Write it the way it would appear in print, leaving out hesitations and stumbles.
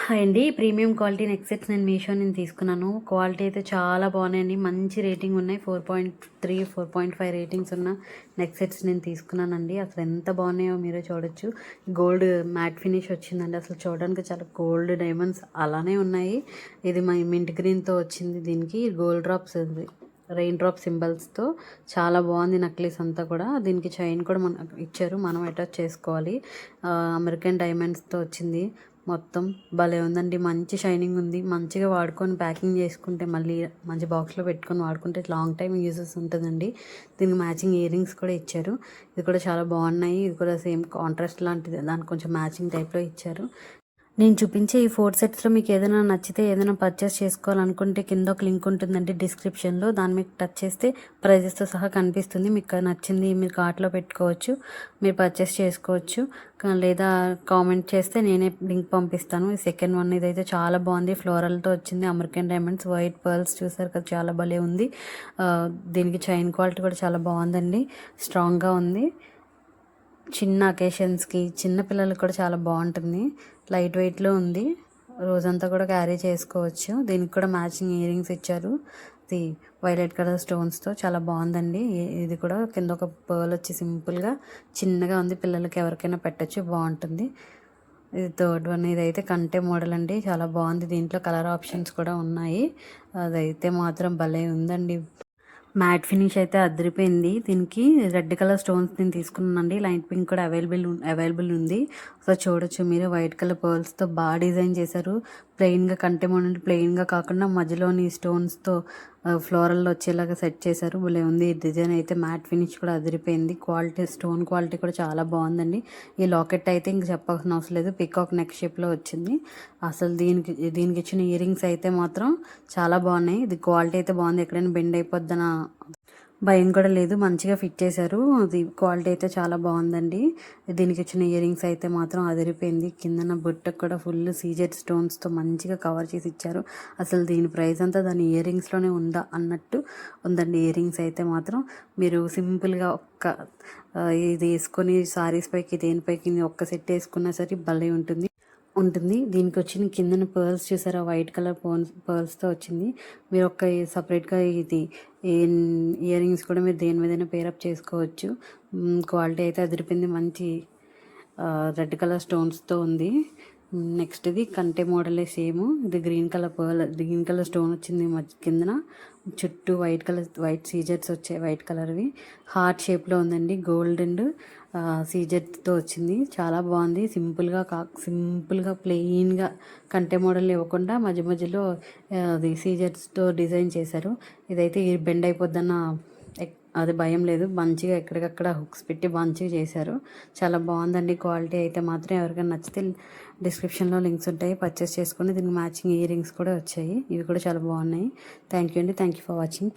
Hi అండి. Premium quality neck sets నేను మీషో నుంచి తీసుకున్నాను. క్వాలిటీ అయితే చాలా బాగున్నాయండి. మంచి రేటింగ్ ఉన్నాయి. 4.3, 4.5 రేటింగ్స్ ఉన్న నెక్ సెట్స్ నేను తీసుకున్నానండి. అసలు ఎంత బాగున్నాయో మీరే చూడొచ్చు. గోల్డ్ మ్యాట్ ఫినిష్ వచ్చిందండి. అసలు చూడడానికి చాలా గోల్డ్ డైమండ్స్ అలానే ఉన్నాయి. ఇది మింట్ గ్రీన్తో వచ్చింది. దీనికి గోల్డ్ డ్రాప్స్ రెయిన్ డ్రాప్ సింబల్స్తో చాలా బాగుంది. నక్లీస్ అంతా కూడా దీనికి చైన్ కూడా మనకు ఇచ్చారు, మనం అటాచ్ చేసుకోవాలి. అమెరికన్ డైమండ్స్తో వచ్చింది. మొత్తం భలే ఉందండి. మంచి షైనింగ్ ఉంది. మంచిగా వాడుకొని ప్యాకింగ్ చేసుకుంటే మళ్ళీ మంచి బాక్స్లో పెట్టుకొని వాడుకుంటే లాంగ్ టైం యూజెస్ ఉంటుందండి. దీనికి మ్యాచింగ్ ఇయర్ రింగ్స్ కూడా ఇచ్చారు. ఇది కూడా చాలా బాగున్నాయి. ఇది కూడా సేమ్ కాంట్రాస్ట్ లాంటిది, దానికి కొంచెం మ్యాచింగ్ టైప్లో ఇచ్చారు. నేను చూపించే ఈ 4 సెట్స్లో మీకు ఏదైనా నచ్చితే ఏదైనా పర్చేస్ చేసుకోవాలనుకుంటే కింద ఒక లింక్ ఉంటుందండి డిస్క్రిప్షన్లో. దాన్ని మీకు టచ్ చేస్తే ప్రైజెస్తో సహా కనిపిస్తుంది. మీకు నచ్చింది మీరు కార్ట్లో పెట్టుకోవచ్చు, మీరు పర్చేస్ చేసుకోవచ్చు. లేదా కామెంట్ చేస్తే నేనే లింక్ పంపిస్తాను. ఈ సెకండ్ వన్ ఇదైతే చాలా బాగుంది. ఫ్లోరల్తో వచ్చింది. అమెరికన్ డైమండ్స్ వైట్ పర్ల్స్ చూసారు కదా, చాలా భలే ఉంది. దీనికి చైన్ క్వాలిటీ కూడా చాలా బాగుందండి, స్ట్రాంగ్గా ఉంది. చిన్న అకేషన్స్కి చిన్న పిల్లలకి కూడా చాలా బాగుంటుంది. లైట్ వెయిట్లో ఉంది. రోజంతా కూడా క్యారీ చేసుకోవచ్చు. దీనికి కూడా మ్యాచింగ్ ఇయర్ రింగ్స్ ఇచ్చారు. ఇది వైలెట్ కలర్ స్టోన్స్తో చాలా బాగుందండి. ఇది కూడా కింద ఒక పర్ల్ వచ్చి సింపుల్గా చిన్నగా ఉంది. పిల్లలకి ఎవరికైనా పెట్టచ్చు, బాగుంటుంది. ఇది థర్డ్ వన్. ఇదైతే కంటే మోడల్ అండి, చాలా బాగుంది. దీంట్లో కలర్ ఆప్షన్స్ కూడా ఉన్నాయి. అదైతే మాత్రం భలే ఉందండి. మ్యాట్ ఫినిష్ అయితే అదిరిపోయింది. దీనికి రెడ్ కలర్ స్టోన్స్ నేను తీసుకున్నానండి. లైట్ పింక్ కూడా అవైలబుల్ ఉంది. సో చూడొచ్చు మీరు. వైట్ కలర్ పర్ల్స్తో బాగా డిజైన్ చేశారు. ప్లెయిన్గా కంటే మొన్న ప్లెయిన్గా కాకుండా మధ్యలోని స్టోన్స్తో ఫ్లోరల్లో వచ్చేలాగా సెట్ చేశారు. భలే ఉంది. ఈ డిజైన్ అయితే మ్యాట్ ఫినిష్ కూడా అదిరిపోయింది. క్వాలిటీ, స్టోన్ క్వాలిటీ కూడా చాలా బాగుందండి. ఈ లాకెట్ అయితే ఇంక చెప్పాల్సిన అవసరం లేదు. పికాక్ నెక్ షేప్లో వచ్చింది. అసలు దీనికి ఇచ్చిన ఇయర్ రింగ్స్ అయితే మాత్రం చాలా బాగున్నాయి. ఇది క్వాలిటీ అయితే బాగుంది. ఎక్కడైనా బెండ్ అయిపోద్దన భయం కూడా లేదు. మంచిగా ఫిట్ చేశారు. ఇది క్వాలిటీ అయితే చాలా బాగుందండి. దీనికి వచ్చిన ఇయర్ రింగ్స్ అయితే మాత్రం అదిరిపోయింది. కిందన బుట్టకు కూడా ఫుల్ సీజెడ్ స్టోన్స్తో మంచిగా కవర్ చేసి ఇచ్చారు. అసలు దీని ప్రైస్ అంతా దాని ఇయర్ రింగ్స్లోనే ఉందా అన్నట్టు ఉందండి. ఇయర్ రింగ్స్ అయితే మాత్రం మీరు సింపుల్గా ఇది వేసుకొని సారీస్ పైకి దేనిపైకి ఒక్క సెట్ వేసుకున్నా సరే భలే ఉంటుంది. దీనికి వచ్చిన కిందన పర్ల్స్ చూసారా, వైట్ కలర్ పర్ల్స్తో వచ్చింది. మీరు సపరేట్గా ఇది ఇయర్ రింగ్స్ కూడా మీరు దేని మీదైనా పేరప్ చేసుకోవచ్చు. క్వాలిటీ అయితే అదిరిపోయింది. మంచి రెడ్ కలర్ స్టోన్స్తో ఉంది. నెక్స్ట్ ఇది కంటే మోడలే సేమ్. ఇది గ్రీన్ కలర్ స్టోన్ వచ్చింది కిందన. చుట్టూ వైట్ సీజెట్స్ వచ్చాయి, వైట్ కలర్వి. హార్ట్ షేప్లో ఉందండి. గోల్డ్ అండ్ సీజెట్తో వచ్చింది. చాలా బాగుంది. సింపుల్గా ప్లెయిన్గా కంటే మోడల్ ఇవ్వకుండా మధ్య మధ్యలో అది సీజెట్స్తో డిజైన్ చేశారు. ఇదైతే బెండ్ అయిపోద్దన్న అది భయం లేదు. మంచిగా ఎక్కడికక్కడ హుక్స్ పెట్టి మంచిగా చేశారు. చాలా బాగుందండి. క్వాలిటీ అయితే మాత్రం ఎవరికైనా నచ్చితే డిస్క్రిప్షన్లో లింక్స్ ఉంటాయి, పర్చేస్ చేసుకుని దీనికి మ్యాచింగ్ ఇయర్ రింగ్స్ కూడా వచ్చాయి. ఇవి కూడా చాలా బాగున్నాయి. థ్యాంక్ యూ అండి. Thank you for watching.